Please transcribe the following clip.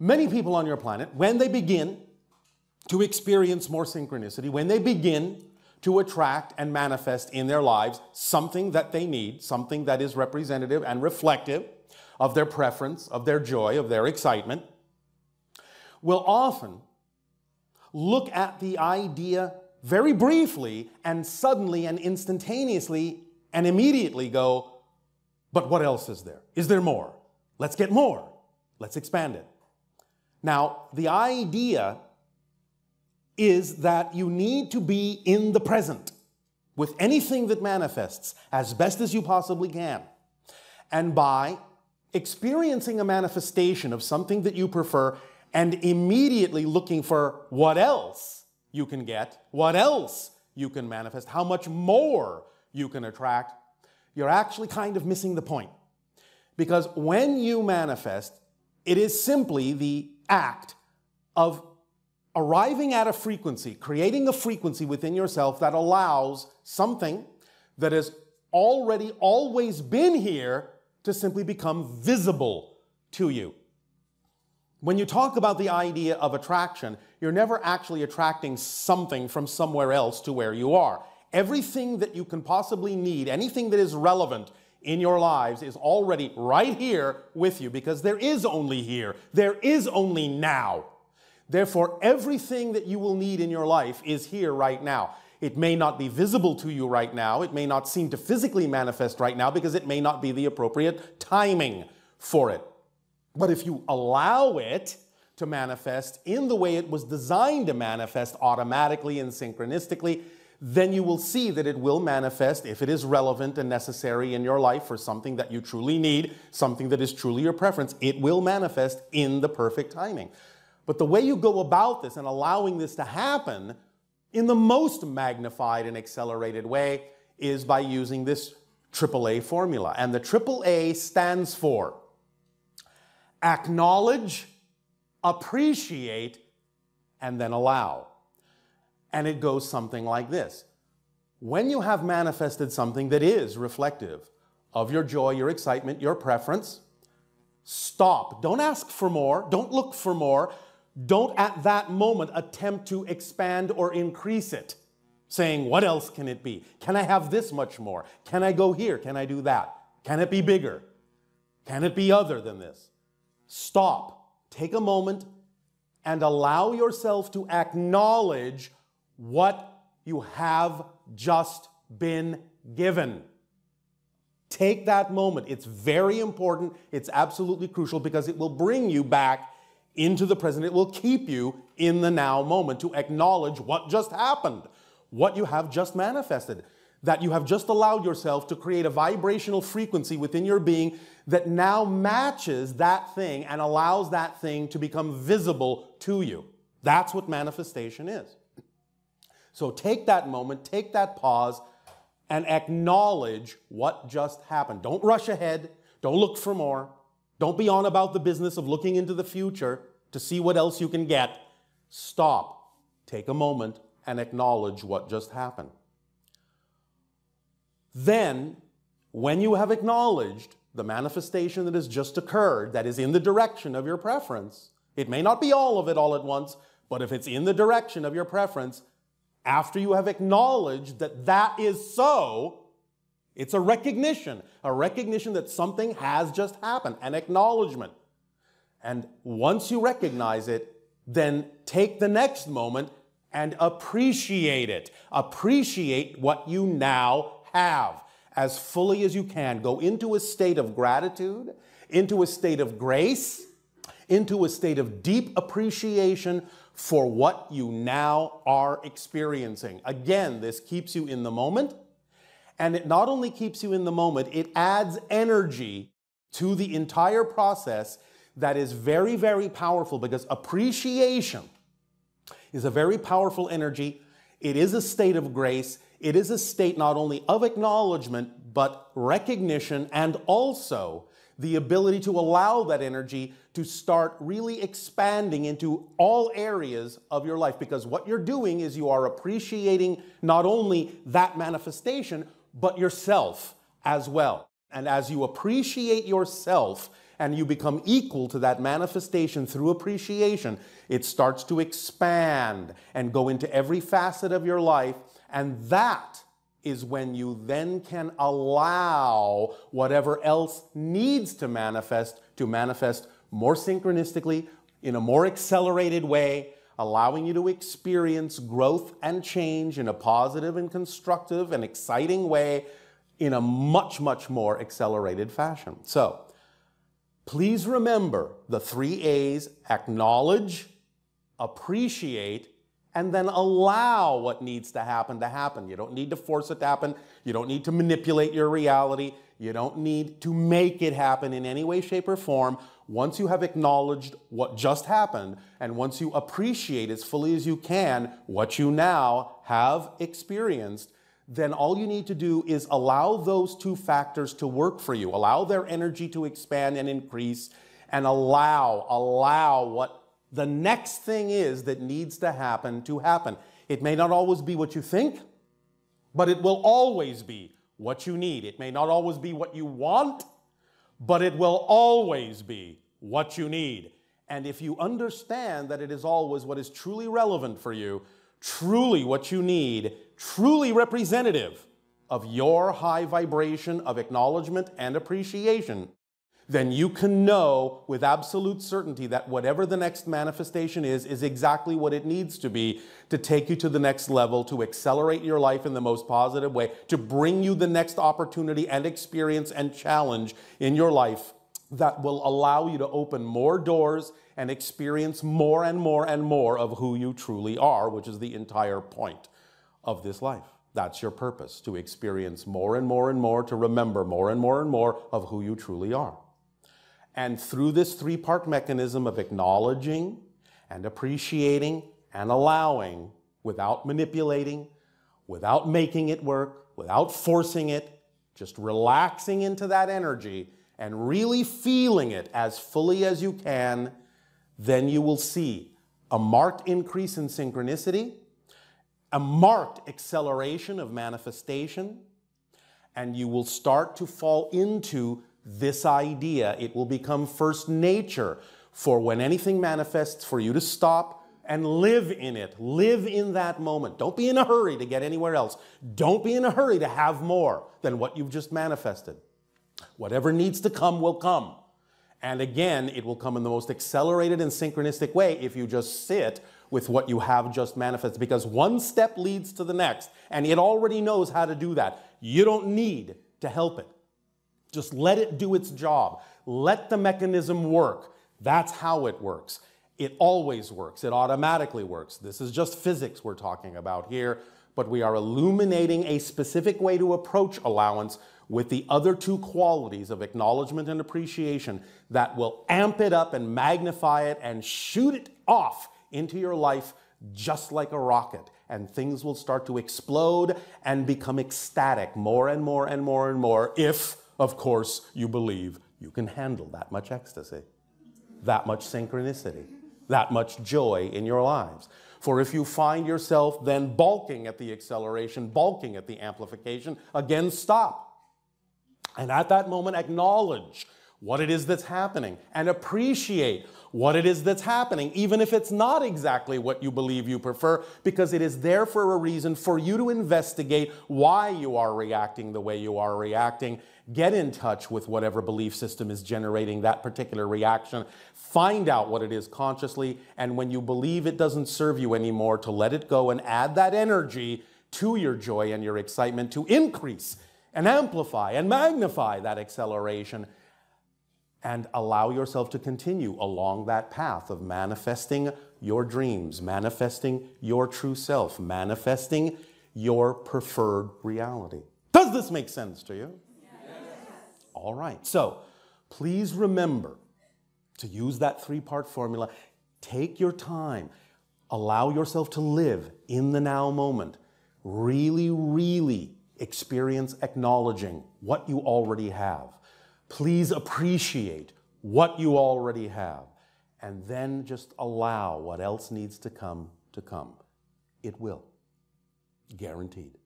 Many people on your planet, when they begin to experience more synchronicity, when they begin to attract and manifest in their lives something that they need, something that is representative and reflective of their preference, of their joy, of their excitement, will often look at the idea very briefly and suddenly and instantaneously and immediately go, but what else is there? Is there more? Let's get more. Let's expand it. Now, the idea is that you need to be in the present with anything that manifests as best as you possibly can. And by experiencing a manifestation of something that you prefer and immediately looking for what else you can get, what else you can manifest, how much more you can attract, you're actually kind of missing the point. Because when you manifest, it is simply the act of arriving at a frequency, creating a frequency within yourself that allows something that has already always been here to simply become visible to you. When you talk about the idea of attraction, you're never actually attracting something from somewhere else to where you are. Everything that you can possibly need, anything that is relevant in your lives is already right here with you, because there is only here. There is only now. Therefore, everything that you will need in your life is here right now. It may not be visible to you right now. It may not seem to physically manifest right now because it may not be the appropriate timing for it. But if you allow it to manifest in the way it was designed to manifest automatically and synchronistically, then you will see that it will manifest if it is relevant and necessary in your life for something that you truly need, something that is truly your preference. It will manifest in the perfect timing. But the way you go about this and allowing this to happen in the most magnified and accelerated way is by using this AAA formula. And the AAA stands for acknowledge, appreciate, and then allow. And it goes something like this. When you have manifested something that is reflective of your joy, your excitement, your preference, stop. Don't ask for more. Don't look for more. Don't at that moment attempt to expand or increase it, saying, what else can it be? Can I have this much more? Can I go here? Can I do that? Can it be bigger? Can it be other than this? Stop. Take a moment and allow yourself to acknowledge what you have just been given. Take that moment. It's very important. It's absolutely crucial because it will bring you back into the present. It will keep you in the now moment to acknowledge what just happened, what you have just manifested, that you have just allowed yourself to create a vibrational frequency within your being that now matches that thing and allows that thing to become visible to you. That's what manifestation is. So take that moment, take that pause, and acknowledge what just happened. Don't rush ahead. Don't look for more. Don't be on about the business of looking into the future to see what else you can get. Stop. Take a moment and acknowledge what just happened. Then, when you have acknowledged the manifestation that has just occurred, that is in the direction of your preference, it may not be all of it all at once, but if it's in the direction of your preference, after you have acknowledged that that is so, it's a recognition that something has just happened, an acknowledgement. And once you recognize it, then take the next moment and appreciate it. Appreciate what you now have as fully as you can. Go into a state of gratitude, into a state of grace, into a state of deep appreciation for what you now are experiencing. Again, this keeps you in the moment. And it not only keeps you in the moment, it adds energy to the entire process that is very, very powerful, because appreciation is a very powerful energy. It is a state of grace. It is a state not only of acknowledgement, but recognition, and also the ability to allow that energy to start really expanding into all areas of your life. Because what you're doing is you are appreciating not only that manifestation, but yourself as well. And as you appreciate yourself, and you become equal to that manifestation through appreciation, it starts to expand and go into every facet of your life. And that is when you then can allow whatever else needs to manifest more synchronistically, in a more accelerated way, allowing you to experience growth and change in a positive and constructive and exciting way in a much, much more accelerated fashion. So please remember the 3 A's: acknowledge, appreciate, and then allow what needs to happen to happen. You don't need to force it to happen. You don't need to manipulate your reality. You don't need to make it happen in any way, shape, or form. Once you have acknowledged what just happened, and once you appreciate as fully as you can what you now have experienced, then all you need to do is allow those 2 factors to work for you. Allow their energy to expand and increase, and allow what the next thing is that needs to happen to happen. It may not always be what you think, but it will always be what you need. It may not always be what you want, but it will always be what you need. And if you understand that it is always what is truly relevant for you, truly what you need, truly representative of your high vibration of acknowledgement and appreciation, then you can know with absolute certainty that whatever the next manifestation is exactly what it needs to be to take you to the next level, to accelerate your life in the most positive way, to bring you the next opportunity and experience and challenge in your life that will allow you to open more doors and experience more and more and more of who you truly are, which is the entire point of this life. That's your purpose, to experience more and more and more, to remember more and more and more of who you truly are. And through this 3-part mechanism of acknowledging and appreciating and allowing, without manipulating, without making it work, without forcing it, just relaxing into that energy and really feeling it as fully as you can, then you will see a marked increase in synchronicity, a marked acceleration of manifestation, and you will start to fall into this idea. It will become first nature for when anything manifests for you to stop and live in it. Live in that moment. Don't be in a hurry to get anywhere else. Don't be in a hurry to have more than what you've just manifested. Whatever needs to come will come. And again, it will come in the most accelerated and synchronistic way if you just sit with what you have just manifested, because one step leads to the next, and it already knows how to do that. You don't need to help it. Just let it do its job. Let the mechanism work. That's how it works. It always works. It automatically works. This is just physics we're talking about here, but we are illuminating a specific way to approach allowance with the other 2 qualities of acknowledgement and appreciation that will amp it up and magnify it and shoot it off into your life just like a rocket. And things will start to explode and become ecstatic more and more and more and more if, of course, you believe you can handle that much ecstasy, that much synchronicity, that much joy in your lives. For if you find yourself then balking at the acceleration, balking at the amplification, again, stop. And at that moment, acknowledge what it is that's happening and appreciate what it is that's happening, even if it's not exactly what you believe you prefer, because it is there for a reason for you to investigate why you are reacting the way you are reacting. Get in touch with whatever belief system is generating that particular reaction. Find out what it is consciously, and when you believe it doesn't serve you anymore, to let it go and add that energy to your joy and your excitement to increase and amplify and magnify that acceleration, and allow yourself to continue along that path of manifesting your dreams, manifesting your true self, manifesting your preferred reality. Does this make sense to you? Yes. All right. So please remember to use that 3-part formula. Take your time. Allow yourself to live in the now moment. Really, really experience acknowledging what you already have. Please appreciate what you already have, and then just allow what else needs to come to come. It will. Guaranteed.